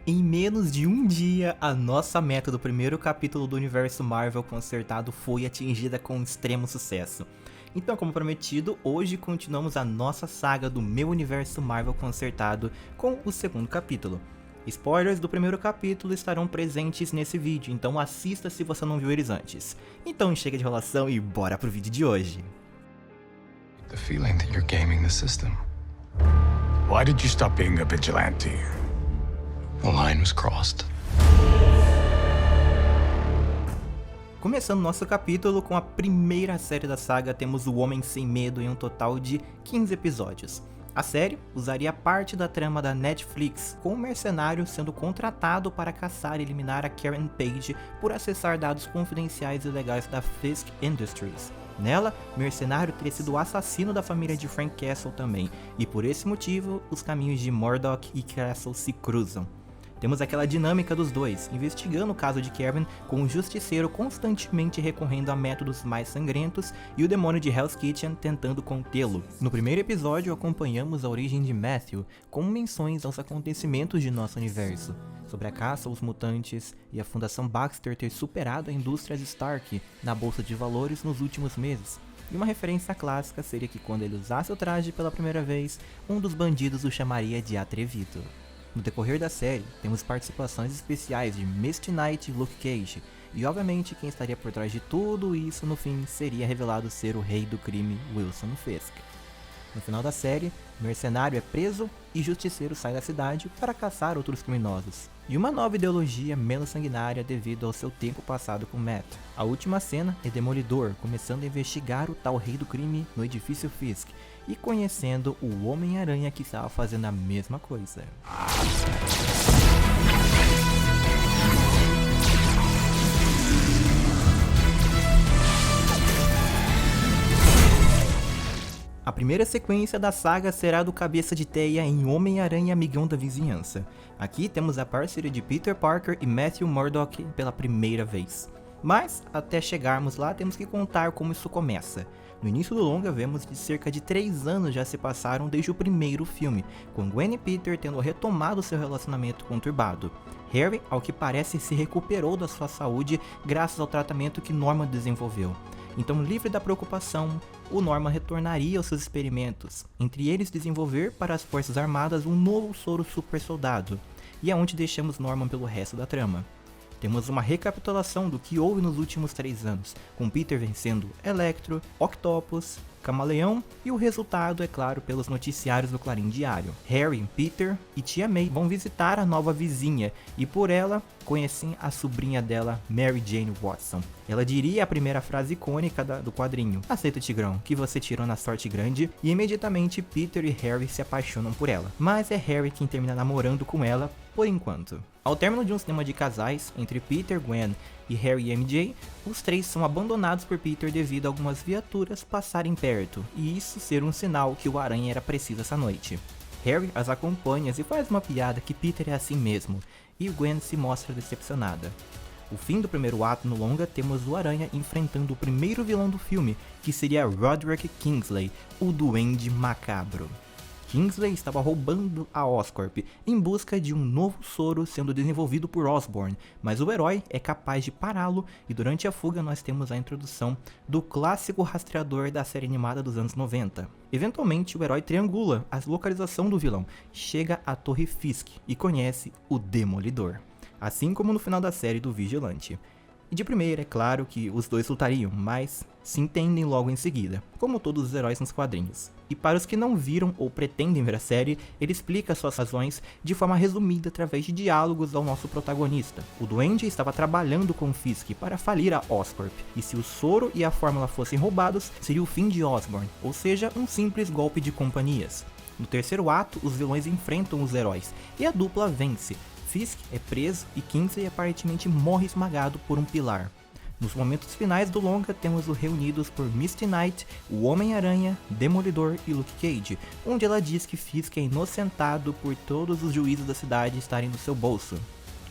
Em menos de um dia, a nossa meta do primeiro capítulo do universo Marvel consertado foi atingida com extremo sucesso. Então, como prometido, hoje continuamos a nossa saga do meu universo Marvel consertado com o segundo capítulo. Spoilers do primeiro capítulo estarão presentes nesse vídeo, então assista se você não viu eles antes. Então chega de enrolação e bora pro vídeo de hoje. The feeling that you're gaming the system. Why did you stop being a vigilante? The line was crossed. Começando nosso capítulo com a primeira série da saga, temos O Homem Sem Medo em um total de 15 episódios. A série usaria parte da trama da Netflix, com um mercenário sendo contratado para caçar e eliminar a Karen Page por acessar dados confidenciais e legais da Fisk Industries. Nela, o mercenário teria sido o assassino da família de Frank Castle também, e por esse motivo, os caminhos de Murdock e Castle se cruzam. Temos aquela dinâmica dos dois, investigando o caso de Karen, com o justiceiro constantemente recorrendo a métodos mais sangrentos e o demônio de Hell's Kitchen tentando contê-lo. No primeiro episódio, acompanhamos a origem de Matthew, com menções aos acontecimentos de nosso universo, sobre a caça aos mutantes e a Fundação Baxter ter superado a indústria Stark na bolsa de valores nos últimos meses. E uma referência clássica seria que quando ele usasse o traje pela primeira vez, um dos bandidos o chamaria de atrevido. No decorrer da série, temos participações especiais de Misty Knight e Luke Cage, e obviamente quem estaria por trás de tudo isso no fim seria revelado ser o rei do crime, Wilson Fisk. No final da série, o mercenário é preso e o justiceiro sai da cidade para caçar outros criminosos. E uma nova ideologia menos sanguinária devido ao seu tempo passado com Matt. A última cena é Demolidor começando a investigar o tal rei do crime no edifício Fisk e conhecendo o Homem-Aranha que estava fazendo a mesma coisa. A primeira sequência da saga será do Cabeça de Teia em Homem-Aranha Amigão da Vizinhança. Aqui temos a parceria de Peter Parker e Matthew Murdock pela primeira vez. Mas, até chegarmos lá, temos que contar como isso começa. No início do longa, vemos que cerca de 3 anos já se passaram desde o primeiro filme, com Gwen e Peter tendo retomado seu relacionamento conturbado. Harry, ao que parece, se recuperou da sua saúde graças ao tratamento que Norman desenvolveu. Então, livre da preocupação, o Norman retornaria aos seus experimentos, entre eles desenvolver para as Forças Armadas um novo soro super soldado, e é onde deixamos Norman pelo resto da trama. Temos uma recapitulação do que houve nos últimos 3 anos, com Peter vencendo Electro, Octopus, Camaleão e o resultado, é claro, pelos noticiários do Clarim Diário. Harry, Peter e Tia May vão visitar a nova vizinha e por ela conhecem a sobrinha dela, Mary Jane Watson. Ela diria a primeira frase icônica do quadrinho: "Aceita, Tigrão, que você tirou na sorte grande", e imediatamente Peter e Harry se apaixonam por ela. Mas é Harry quem termina namorando com ela por enquanto. Ao término de um cinema de casais entre Peter, Gwen e Harry e MJ, os três são abandonados por Peter devido a algumas viaturas passarem perto, e isso ser um sinal que o Aranha era preciso essa noite. Harry as acompanha e faz uma piada que Peter é assim mesmo, e Gwen se mostra decepcionada. O fim do primeiro ato no longa, temos o Aranha enfrentando o primeiro vilão do filme, que seria Roderick Kingsley, o Duende Macabro. Kingsley estava roubando a Oscorp em busca de um novo soro sendo desenvolvido por Osborn, mas o herói é capaz de pará-lo e durante a fuga nós temos a introdução do clássico rastreador da série animada dos anos 90. Eventualmente o herói triangula a localização do vilão, chega à Torre Fisk e conhece o Demolidor, assim como no final da série do Vigilante. E de primeira, é claro que os dois lutariam, mas se entendem logo em seguida, como todos os heróis nos quadrinhos. E para os que não viram ou pretendem ver a série, ele explica suas razões de forma resumida através de diálogos ao nosso protagonista. O Duende estava trabalhando com Fisk para falir a Oscorp, e se o soro e a fórmula fossem roubados, seria o fim de Osborn, ou seja, um simples golpe de companhias. No terceiro ato, os vilões enfrentam os heróis, e a dupla vence. Fisk é preso e Kingsley aparentemente morre esmagado por um pilar. Nos momentos finais do longa, temos o reunidos por Misty Knight, o Homem-Aranha, Demolidor e Luke Cage, onde ela diz que Fisk é inocentado por todos os juízes da cidade estarem no seu bolso.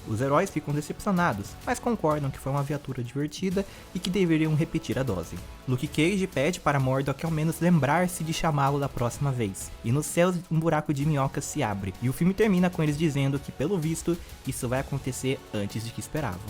Os heróis ficam decepcionados, mas concordam que foi uma aventura divertida e que deveriam repetir a dose. Luke Cage pede para Murdock ao menos lembrar-se de chamá-lo da próxima vez, e nos céus um buraco de minhoca se abre, e o filme termina com eles dizendo que, pelo visto, isso vai acontecer antes de que esperavam.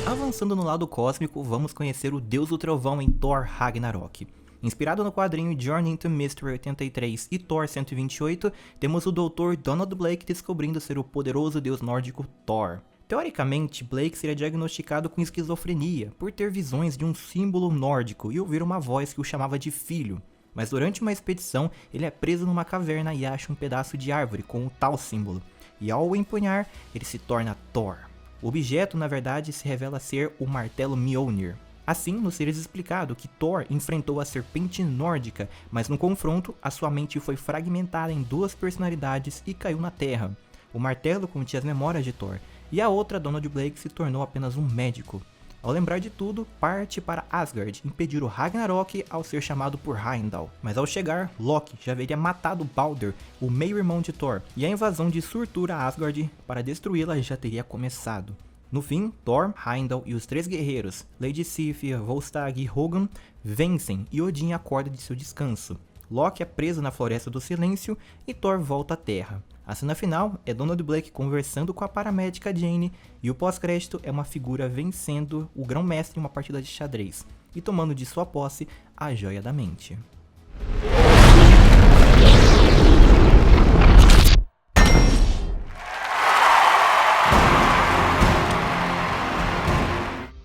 Avançando no lado cósmico, vamos conhecer o Deus do Trovão em Thor Ragnarok. Inspirado no quadrinho Journey into Mystery 83 e Thor 128, temos o Dr. Donald Blake descobrindo ser o poderoso deus nórdico Thor. Teoricamente, Blake seria diagnosticado com esquizofrenia por ter visões de um símbolo nórdico e ouvir uma voz que o chamava de filho. Mas durante uma expedição, ele é preso numa caverna e acha um pedaço de árvore com o tal símbolo, e ao o empunhar, ele se torna Thor. O objeto, na verdade, se revela ser o martelo Mjolnir. Assim, nos seria explicado que Thor enfrentou a serpente nórdica, mas no confronto, a sua mente foi fragmentada em duas personalidades e caiu na terra. O martelo continha as memórias de Thor, e a outra, Donald Blake, se tornou apenas um médico. Ao lembrar de tudo, parte para Asgard impedir o Ragnarok ao ser chamado por Heimdall. Mas ao chegar, Loki já haveria matado Baldur, o meio-irmão de Thor, e a invasão de Surtur a Asgard para destruí-la já teria começado. No fim, Thor, Heimdall e os três guerreiros, Lady Sif, Volstagg e Hogun, vencem e Odin acorda de seu descanso. Loki é preso na Floresta do Silêncio e Thor volta à Terra. A cena final é Donald Blake conversando com a paramédica Jane e o pós-crédito é uma figura vencendo o grão-mestre em uma partida de xadrez e tomando de sua posse a Joia da Mente.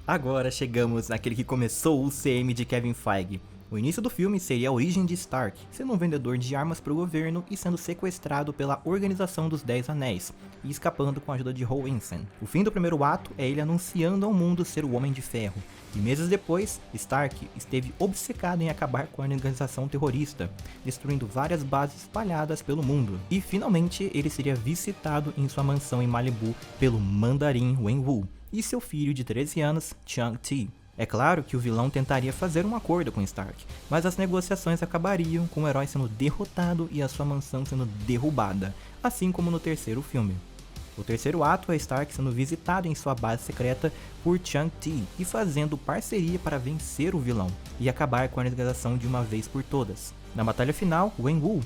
Agora chegamos naquele que começou o CM de Kevin Feige. O início do filme seria a origem de Stark, sendo um vendedor de armas para o governo e sendo sequestrado pela Organização dos 10 Anéis, e escapando com a ajuda de Hoensen. O fim do primeiro ato é ele anunciando ao mundo ser o Homem de Ferro, e meses depois, Stark esteve obcecado em acabar com a organização terrorista, destruindo várias bases espalhadas pelo mundo, e finalmente ele seria visitado em sua mansão em Malibu pelo Mandarim Wenwu e seu filho de 13 anos, Shang-Chi. É claro que o vilão tentaria fazer um acordo com Stark, mas as negociações acabariam com o herói sendo derrotado e a sua mansão sendo derrubada, assim como no terceiro filme. O terceiro ato é Stark sendo visitado em sua base secreta por Shang-Chi e fazendo parceria para vencer o vilão e acabar com a organização de uma vez por todas. Na batalha final, Wenwu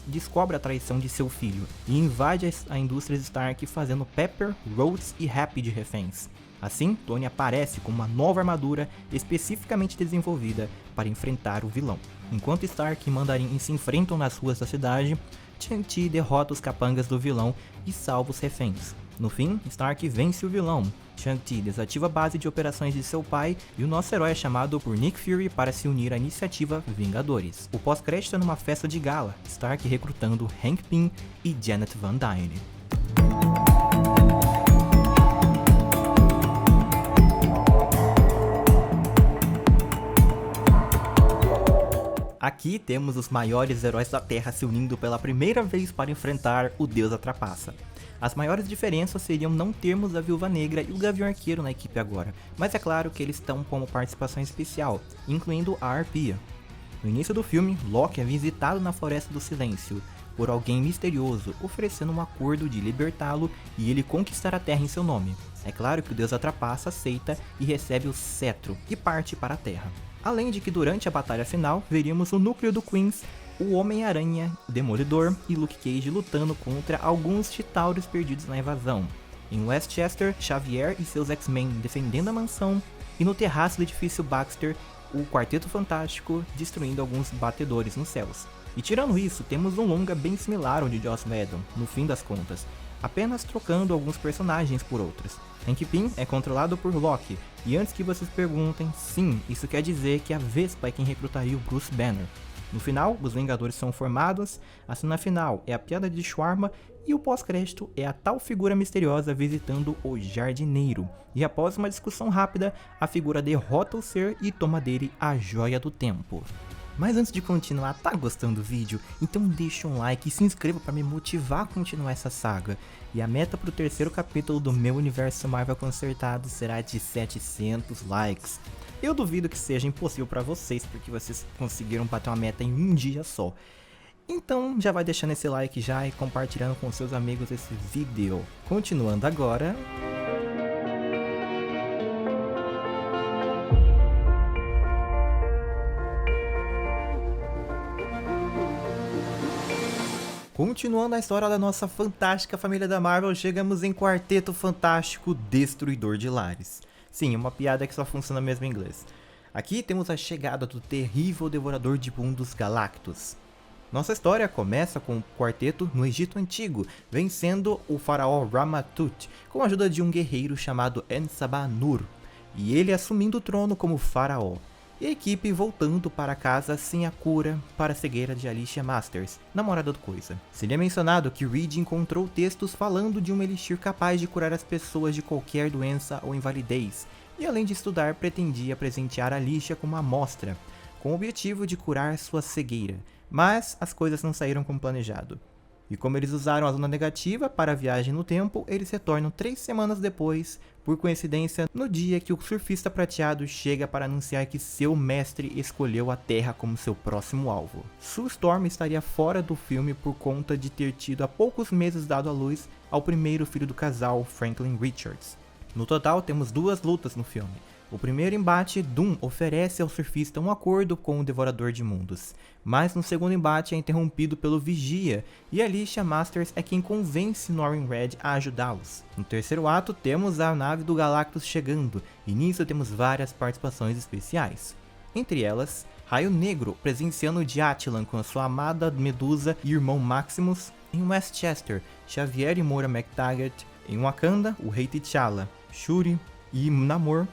descobre a traição de seu filho e invade a indústria Stark fazendo Pepper, Rhodes e Happy de reféns. Assim, Tony aparece com uma nova armadura especificamente desenvolvida para enfrentar o vilão. Enquanto Stark e Mandarim se enfrentam nas ruas da cidade, Shang-Chi derrota os capangas do vilão e salva os reféns. No fim, Stark vence o vilão. Shang-Chi desativa a base de operações de seu pai e o nosso herói é chamado por Nick Fury para se unir à iniciativa Vingadores. O pós-crédito é numa festa de gala, Stark recrutando Hank Pym e Janet Van Dyne. Aqui temos os maiores heróis da Terra se unindo pela primeira vez para enfrentar o Deus da Trapaça. As maiores diferenças seriam não termos a Viúva Negra e o Gavião Arqueiro na equipe agora, mas é claro que eles estão como participação especial, incluindo a Arpia. No início do filme, Loki é visitado na Floresta do Silêncio por alguém misterioso, oferecendo um acordo de libertá-lo e ele conquistar a Terra em seu nome. É claro que o Deus da Trapaça aceita e recebe o cetro e parte para a Terra. Além de que durante a batalha final, veríamos o núcleo do Queens, o Homem-Aranha, o Demolidor e Luke Cage lutando contra alguns Chitauros perdidos na invasão. Em Westchester, Xavier e seus X-Men defendendo a mansão, e no terraço do edifício Baxter, o Quarteto Fantástico destruindo alguns batedores nos céus. E tirando isso, temos um longa bem similar ao de Joss Whedon, no fim das contas, apenas trocando alguns personagens por outros. Hank Pym é controlado por Loki, e antes que vocês perguntem, sim, isso quer dizer que a Vespa é quem recrutaria o Bruce Banner. No final, os Vingadores são formados, a cena final é a piada de shawarma e o pós-crédito é a tal figura misteriosa visitando o jardineiro. E após uma discussão rápida, a figura derrota o ser e toma dele a Joia do Tempo. Mas antes de continuar, tá gostando do vídeo? Então deixa um like e se inscreva para me motivar a continuar essa saga. E a meta pro terceiro capítulo do meu universo Marvel Consertado será de 700 likes. Eu duvido que seja impossível para vocês, porque vocês conseguiram bater uma meta em um dia só. Então já vai deixando esse like já e compartilhando com seus amigos esse vídeo. Continuando agora... Continuando a história da nossa fantástica família da Marvel, chegamos em Quarteto Fantástico Destruidor de Lares. Sim, uma piada que só funciona mesmo em inglês. Aqui temos a chegada do terrível devorador de mundos Galactus. Nossa história começa com o quarteto no Egito Antigo, vencendo o faraó Ramatut, com a ajuda de um guerreiro chamado Ensabanur, e ele assumindo o trono como faraó. E a equipe voltando para casa sem a cura para a cegueira de Alicia Masters, namorada do Coisa. Seria mencionado que Reed encontrou textos falando de um elixir capaz de curar as pessoas de qualquer doença ou invalidez, e além de estudar, pretendia presentear Alicia com uma amostra, com o objetivo de curar sua cegueira, mas as coisas não saíram como planejado. E como eles usaram a zona negativa para a viagem no tempo, eles retornam 3 semanas depois, por coincidência, no dia que o surfista prateado chega para anunciar que seu mestre escolheu a Terra como seu próximo alvo. Sue Storm estaria fora do filme por conta de ter tido há poucos meses dado à luz ao primeiro filho do casal, Franklin Richards. No total, temos 2 lutas no filme. O primeiro embate, Doom oferece ao surfista um acordo com o Devorador de Mundos, mas no segundo embate é interrompido pelo Vigia, e Alicia Masters é quem convence Norrin Red a ajudá-los. No terceiro ato, temos a nave do Galactus chegando, e nisso temos várias participações especiais. Entre elas, Raio Negro presenciando de Attilan com a sua amada Medusa e irmão Maximus, em Westchester, Xavier e Moira MacTaggert, em Wakanda, o Rei T'Challa, Shuri e Namor.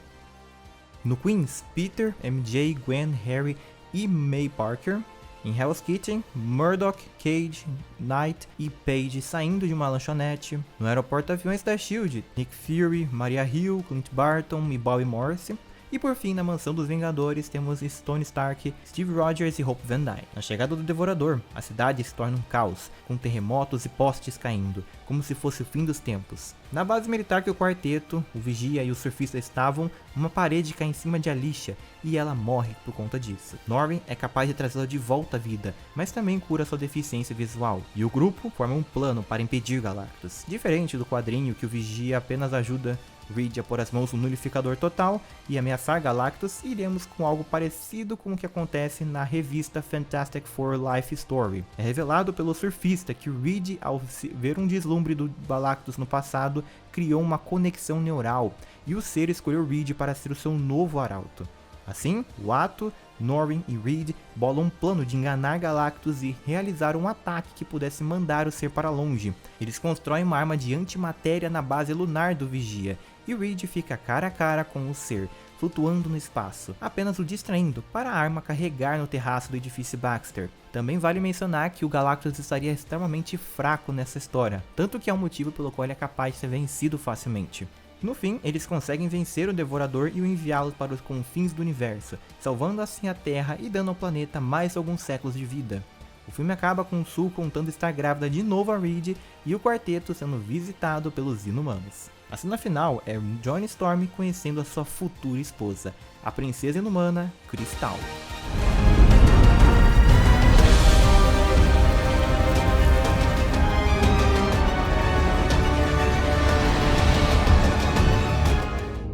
No Queens, Peter, MJ, Gwen, Harry e May Parker. Em Hell's Kitchen, Murdock, Cage, Knight e Paige saindo de uma lanchonete. No aeroporto aviões da SHIELD, Nick Fury, Maria Hill, Clint Barton e Bobby Morse. E por fim, na mansão dos Vingadores, temos Tony Stark, Steve Rogers e Hope Van Dyne. Na chegada do Devorador, a cidade se torna um caos, com terremotos e postes caindo, como se fosse o fim dos tempos. Na base militar que o quarteto, o Vigia e o surfista estavam, uma parede cai em cima de Alicia, e ela morre por conta disso. Norrin é capaz de trazê-la de volta à vida, mas também cura sua deficiência visual, e o grupo forma um plano para impedir Galactus. Diferente do quadrinho que o Vigia apenas ajuda Reed a pôr as mãos no nulificador total e ameaçar Galactus, iremos com algo parecido com o que acontece na revista Fantastic Four Life Story. É revelado pelo surfista que Reed, ao ver um deslumbre do Galactus no passado, criou uma conexão neural, e o ser escolheu Reed para ser o seu novo arauto. Assim, o ato, Norrin e Reed bolam um plano de enganar Galactus e realizar um ataque que pudesse mandar o ser para longe. Eles constroem uma arma de antimatéria na base lunar do Vigia, e Reed fica cara a cara com o ser, flutuando no espaço, apenas o distraindo para a arma carregar no terraço do edifício Baxter. Também vale mencionar que o Galactus estaria extremamente fraco nessa história, tanto que é um motivo pelo qual ele é capaz de ser vencido facilmente. No fim, eles conseguem vencer o Devorador e o enviá-lo para os confins do universo, salvando assim a Terra e dando ao planeta mais alguns séculos de vida. O filme acaba com Sue contando estar grávida de novo a Reed e o quarteto sendo visitado pelos Inumanos. A cena final é Johnny Storm conhecendo a sua futura esposa, a princesa inumana Crystal.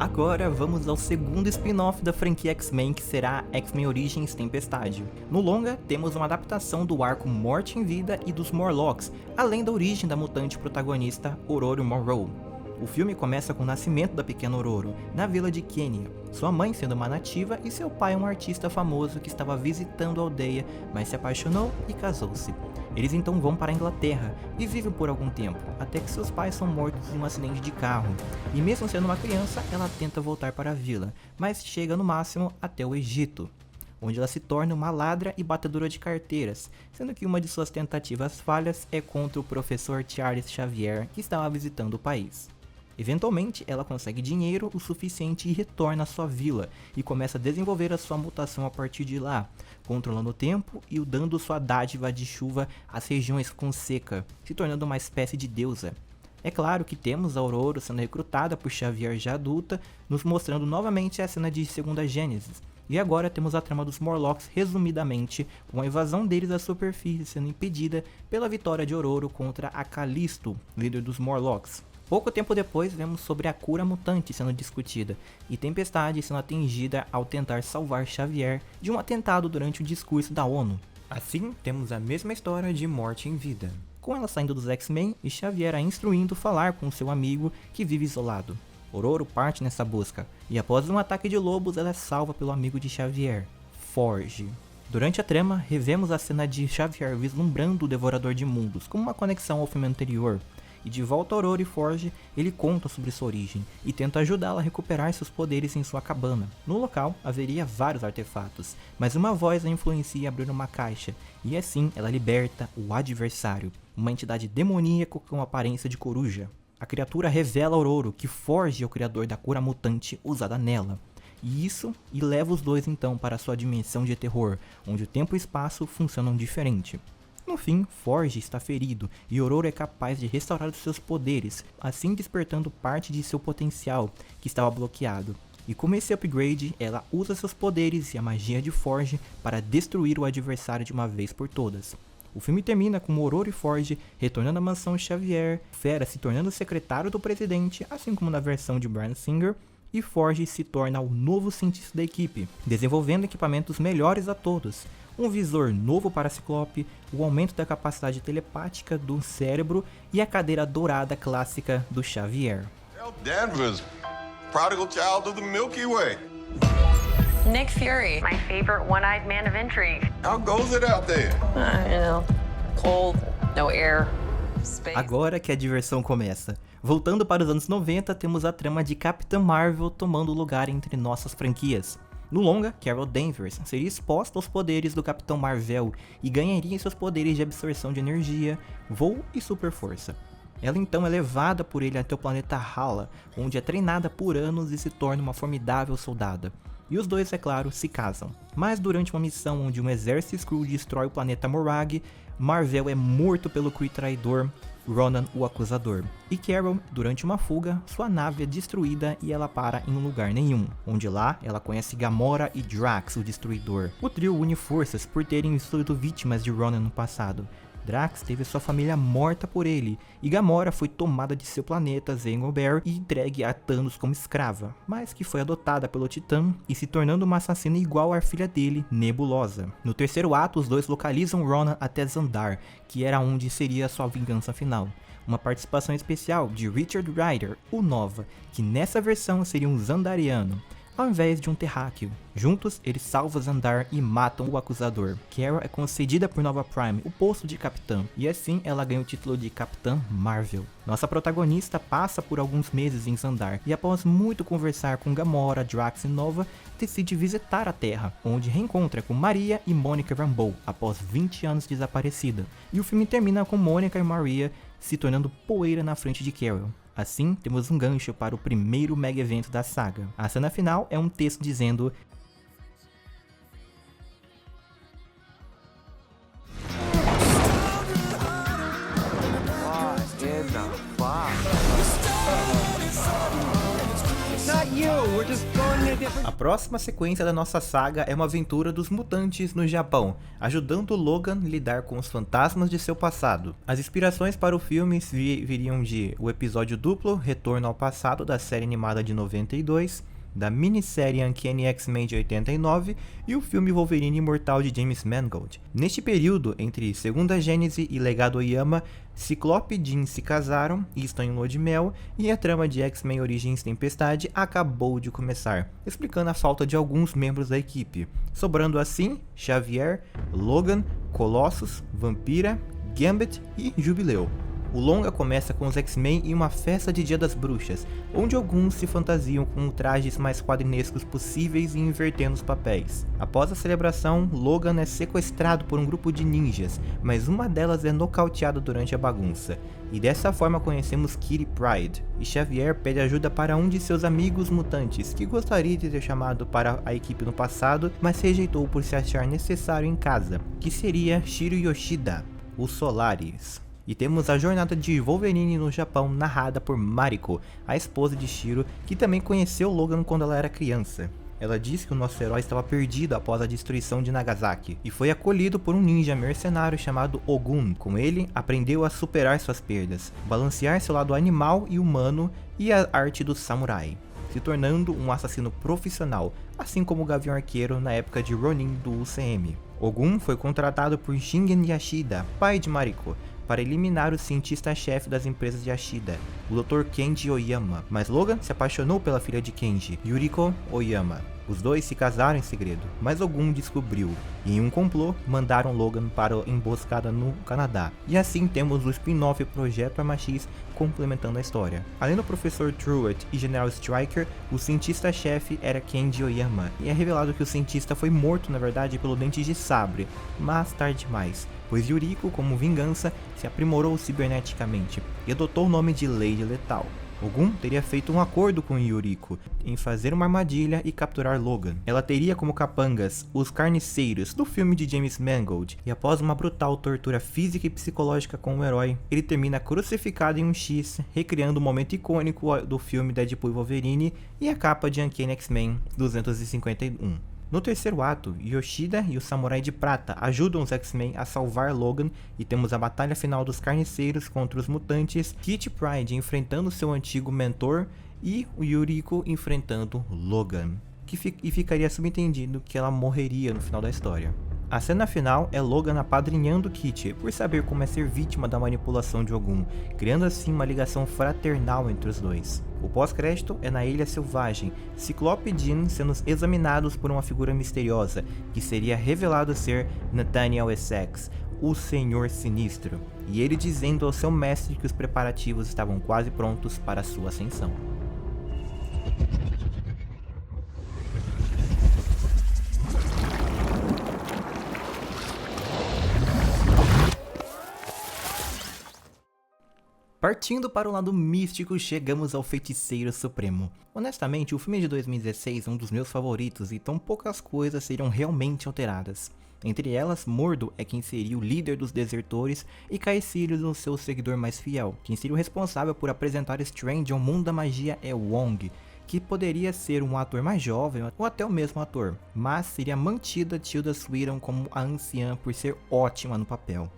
Agora vamos ao segundo spin-off da franquia X-Men, que será X-Men Origins Tempestade. No longa, temos uma adaptação do arco Morte em Vida e dos Morlocks, além da origem da mutante protagonista Ororo Monroe. O filme começa com o nascimento da pequena Ororo, na vila de Kenya, sua mãe sendo uma nativa e seu pai um artista famoso que estava visitando a aldeia, mas se apaixonou e casou-se. Eles então vão para a Inglaterra e vivem por algum tempo, até que seus pais são mortos em um acidente de carro. E mesmo sendo uma criança, ela tenta voltar para a vila, mas chega no máximo até o Egito, onde ela se torna uma ladra e batedora de carteiras, sendo que uma de suas tentativas falhas é contra o professor Charles Xavier, que estava visitando o país. Eventualmente, ela consegue dinheiro o suficiente e retorna à sua vila, e começa a desenvolver a sua mutação a partir de lá, controlando o tempo e dando sua dádiva de chuva às regiões com seca, se tornando uma espécie de deusa. É claro que temos a Ororo sendo recrutada por Xavier já adulta, nos mostrando novamente a cena de Segunda Gênesis. E agora temos a trama dos Morlocks resumidamente, com a invasão deles à superfície sendo impedida pela vitória de Ororo contra a Callisto, líder dos Morlocks. Pouco tempo depois vemos sobre a cura mutante sendo discutida, e Tempestade sendo atingida ao tentar salvar Xavier de um atentado durante o discurso da ONU. Assim, temos a mesma história de Morte em Vida, com ela saindo dos X-Men e Xavier a instruindo falar com seu amigo que vive isolado. Ororo parte nessa busca, e após um ataque de lobos ela é salva pelo amigo de Xavier, Forge. Durante a trama, revemos a cena de Xavier vislumbrando o Devorador de Mundos, como uma conexão ao filme anterior. E de volta a Ororo e Forge, ele conta sobre sua origem e tenta ajudá-la a recuperar seus poderes em sua cabana. No local, haveria vários artefatos, mas uma voz a influencia a abrir uma caixa, e assim ela liberta o Adversário, uma entidade demoníaca com aparência de coruja. A criatura revela a Ororo que Forge é o criador da cura mutante usada nela. E leva os dois então para sua dimensão de terror, onde o tempo e o espaço funcionam diferente. No fim, Forge está ferido e Ororo é capaz de restaurar os seus poderes, assim despertando parte de seu potencial que estava bloqueado. E com esse upgrade, ela usa seus poderes e a magia de Forge para destruir o adversário de uma vez por todas. O filme termina com Ororo e Forge retornando à mansão Xavier, Fera se tornando secretário do presidente, assim como na versão de Bryan Singer, e Forge se torna o novo cientista da equipe, desenvolvendo equipamentos melhores a todos. Um visor novo para Ciclope, o aumento da capacidade telepática do cérebro e a cadeira dourada clássica do Xavier. Danvers, prodigal child of the Milky Way. Nick Fury, my favorite one-eyed man of intrigue. How goes it out there? You know, cold, no air, space. Agora que a diversão começa. Voltando para os anos 90, temos a trama de Capitã Marvel tomando lugar entre nossas franquias. No longa, Carol Danvers seria exposta aos poderes do Capitão Marvel e ganharia seus poderes de absorção de energia, voo e super força. Ela então é levada por ele até o planeta Hala, onde é treinada por anos e se torna uma formidável soldada. E os dois, é claro, se casam. Mas durante uma missão onde um exército Skrull destrói o planeta Morag, Marvel é morto pelo Kree traidor Ronan o Acusador. E Carol, durante uma fuga, sua nave é destruída e ela para em um lugar nenhum, onde lá ela conhece Gamora e Drax, o Destruidor. O trio une forças por terem sido vítimas de Ronan no passado. Drax teve sua família morta por ele, e Gamora foi tomada de seu planeta Zenobel e entregue a Thanos como escrava, mas que foi adotada pelo Titã e se tornando uma assassina igual à filha dele, Nebulosa. No terceiro ato, os dois localizam Ronan até Xandar, que era onde seria sua vingança final. Uma participação especial de Richard Rider, o Nova, que nessa versão seria um Xandariano, ao invés de um terráqueo. Juntos, eles salvam Xandar e matam o Acusador. Carol é concedida por Nova Prime o posto de capitã, e assim ela ganha o título de Capitã Marvel. Nossa protagonista passa por alguns meses em Xandar, e após muito conversar com Gamora, Drax e Nova, decide visitar a Terra, onde reencontra com Maria e Monica Rambeau, após 20 anos desaparecida. E o filme termina com Monica e Maria se tornando poeira na frente de Carol. Assim, temos um gancho para o primeiro mega evento da saga. A cena final é um texto dizendo: A próxima sequência da nossa saga é uma aventura dos mutantes no Japão, ajudando Logan a lidar com os fantasmas de seu passado. As inspirações para o filme viriam de o episódio duplo Retorno ao Passado da série animada de 92, da minissérie Uncanny X-Men de 89 e o filme Wolverine Imortal de James Mangold. Neste período, entre Segunda Gênese e Legado Oyama, Ciclope e Jean se casaram e estão em lua de mel, e a trama de X-Men Origins Tempestade acabou de começar, explicando a falta de alguns membros da equipe, sobrando assim Xavier, Logan, Colossus, Vampira, Gambit e Jubileu. O longa começa com os X-Men em uma festa de Dia das Bruxas, onde alguns se fantasiam com trajes mais quadrinescos possíveis e invertendo os papéis. Após a celebração, Logan é sequestrado por um grupo de ninjas, mas uma delas é nocauteada durante a bagunça. E dessa forma conhecemos Kitty Pryde, e Xavier pede ajuda para um de seus amigos mutantes, que gostaria de ter chamado para a equipe no passado, mas rejeitou por se achar necessário em casa, que seria Shiro Yoshida, o Solaris. E temos a jornada de Wolverine no Japão narrada por Mariko, a esposa de Shiro, que também conheceu Logan quando ela era criança. Ela diz que o nosso herói estava perdido após a destruição de Nagasaki e foi acolhido por um ninja mercenário chamado Ogun. Com ele, aprendeu a superar suas perdas, balancear seu lado animal e humano e a arte do samurai, se tornando um assassino profissional, assim como o Gavião Arqueiro na época de Ronin do UCM. Ogun foi contratado por Shingen Yashida, pai de Mariko, para eliminar o cientista-chefe das empresas de Yashida, o Dr. Kenji Oyama, mas Logan se apaixonou pela filha de Kenji, Yuriko Oyama. Os dois se casaram em segredo, mas Ogun descobriu, e em um complô, mandaram Logan para a emboscada no Canadá. E assim temos o spin-off Projeto Arma X complementando a história. Além do Professor Truett e General Stryker, o cientista-chefe era Kenji Oyama, e é revelado que o cientista foi morto na verdade pelo Dente de Sabre, mas tarde demais, pois Yuriko, como vingança, se aprimorou ciberneticamente e adotou o nome de Lady Letal. Ogun teria feito um acordo com Yuriko em fazer uma armadilha e capturar Logan. Ela teria como capangas os carniceiros do filme de James Mangold, e após uma brutal tortura física e psicológica com o herói, ele termina crucificado em um X, recriando o momento icônico do filme Deadpool e Wolverine e a capa de Uncanny X-Men 251. No terceiro ato, Yoshida e o Samurai de Prata ajudam os X-Men a salvar Logan e temos a batalha final dos carniceiros contra os mutantes, Kitty Pryde enfrentando seu antigo mentor e o Yuriko enfrentando Logan, e ficaria subentendido que ela morreria no final da história. A cena final é Logan apadrinhando Kitty por saber como é ser vítima da manipulação de Ogun, criando assim uma ligação fraternal entre os dois. O pós-crédito é na Ilha Selvagem, Ciclope e Jean sendo examinados por uma figura misteriosa, que seria revelado ser Nathaniel Essex, o Senhor Sinistro, e ele dizendo ao seu mestre que os preparativos estavam quase prontos para sua ascensão. Partindo para o lado místico, chegamos ao Feiticeiro Supremo. Honestamente, o filme de 2016 é um dos meus favoritos e tão poucas coisas seriam realmente alteradas. Entre elas, Mordo é quem seria o líder dos desertores e Caecilius o seu seguidor mais fiel. Quem seria o responsável por apresentar Strange ao mundo da magia é Wong, que poderia ser um ator mais jovem ou até o mesmo ator, mas seria mantida Tilda Swinton como a anciã por ser ótima no papel.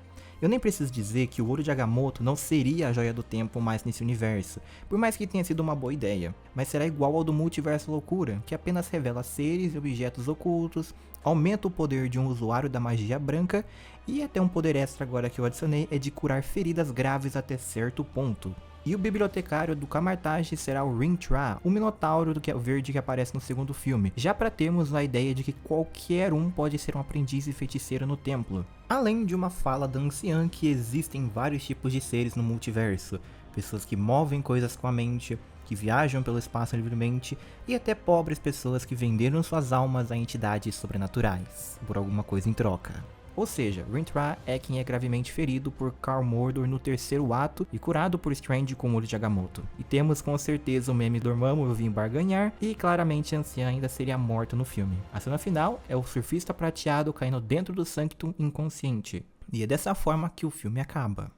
Eu nem preciso dizer que o Olho de Agamotto não seria a joia do tempo mais nesse universo, por mais que tenha sido uma boa ideia, mas será igual ao do Multiverso Loucura, que apenas revela seres e objetos ocultos, aumenta o poder de um usuário da magia branca, e até um poder extra agora que eu adicionei é de curar feridas graves até certo ponto. E o bibliotecário do Camartage será o Rintrah, o minotauro verde que aparece no segundo filme, já para termos a ideia de que qualquer um pode ser um aprendiz e feiticeiro no templo. Além de uma fala da anciã que existem vários tipos de seres no multiverso, pessoas que movem coisas com a mente, que viajam pelo espaço livremente, e até pobres pessoas que venderam suas almas a entidades sobrenaturais, por alguma coisa em troca. Ou seja, Rintrah é quem é gravemente ferido por Khal Mordor no terceiro ato e curado por Strange com o Olho de Agamotto. E temos com certeza o meme Dormammu eu vim barganhar, e claramente a anciã ainda seria morta no filme. A cena final é o surfista prateado caindo dentro do Sanctum inconsciente. E é dessa forma que o filme acaba.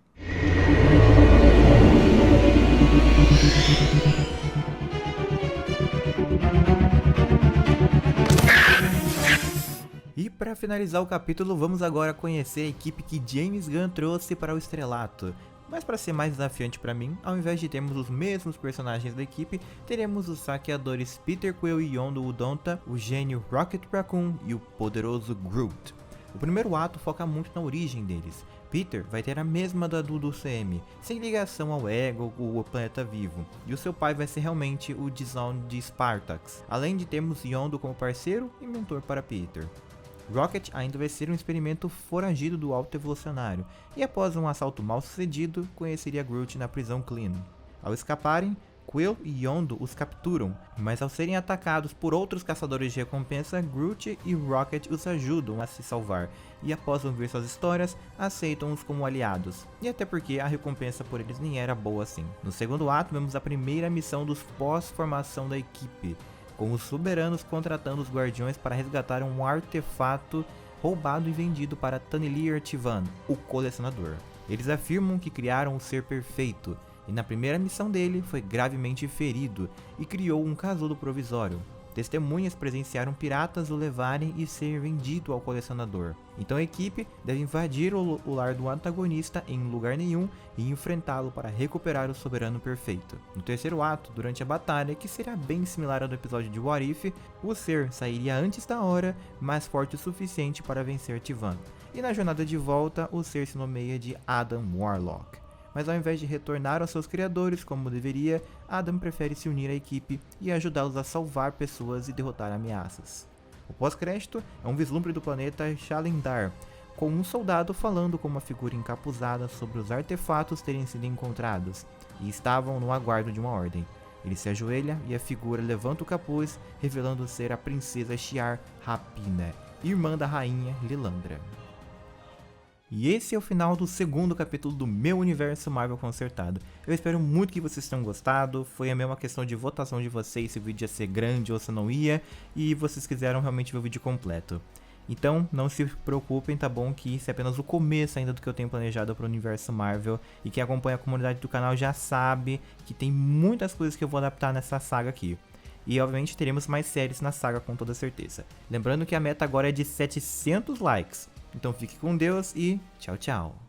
E para finalizar o capítulo, vamos agora conhecer a equipe que James Gunn trouxe para o estrelato. Mas para ser mais desafiante para mim, ao invés de termos os mesmos personagens da equipe, teremos os saqueadores Peter Quill e Yondu Udonta, o gênio Rocket Raccoon e o poderoso Groot. O primeiro ato foca muito na origem deles. Peter vai ter a mesma da do CM, sem ligação ao ego ou ao planeta vivo, e o seu pai vai ser realmente o Disown de Spartax, além de termos Yondu como parceiro e mentor para Peter. Rocket ainda vai ser um experimento foragido do Alto Evolucionário, e após um assalto mal sucedido, conheceria Groot na prisão Clean. Ao escaparem, Quill e Yondu os capturam, mas ao serem atacados por outros caçadores de recompensa, Groot e Rocket os ajudam a se salvar, e após ouvir suas histórias, aceitam-os como aliados, e até porque a recompensa por eles nem era boa assim. No segundo ato, vemos a primeira missão dos pós-formação da equipe, com os soberanos contratando os guardiões para resgatar um artefato roubado e vendido para Tanelier Tivan, o colecionador. Eles afirmam que criaram o ser perfeito, e na primeira missão dele foi gravemente ferido e criou um casulo provisório. Testemunhas presenciaram piratas o levarem e ser vendido ao colecionador. Então a equipe deve invadir o lar do antagonista em lugar nenhum e enfrentá-lo para recuperar o soberano perfeito. No terceiro ato, durante a batalha, que será bem similar ao do episódio de What If, o ser sairia antes da hora, mas forte o suficiente para vencer Tivan. E na jornada de volta, o ser se nomeia de Adam Warlock. Mas ao invés de retornar aos seus criadores como deveria, Adam prefere se unir à equipe e ajudá-los a salvar pessoas e derrotar ameaças. O pós-crédito é um vislumbre do planeta Shalindar, com um soldado falando com uma figura encapuzada sobre os artefatos terem sido encontrados, e estavam no aguardo de uma ordem. Ele se ajoelha e a figura levanta o capuz, revelando ser a princesa Shiar Rapina, irmã da rainha Lilandra. E esse é o final do segundo capítulo do meu universo Marvel Consertado. Eu espero muito que vocês tenham gostado. Foi a mesma questão de votação de vocês se o vídeo ia ser grande ou se não ia, e vocês quiseram realmente ver o vídeo completo. Então não se preocupem, tá bom, que isso é apenas o começo ainda do que eu tenho planejado para o universo Marvel. E quem acompanha a comunidade do canal já sabe que tem muitas coisas que eu vou adaptar nessa saga aqui. E obviamente teremos mais séries na saga com toda certeza. Lembrando que a meta agora é de 700 likes. Então fique com Deus e tchau, tchau.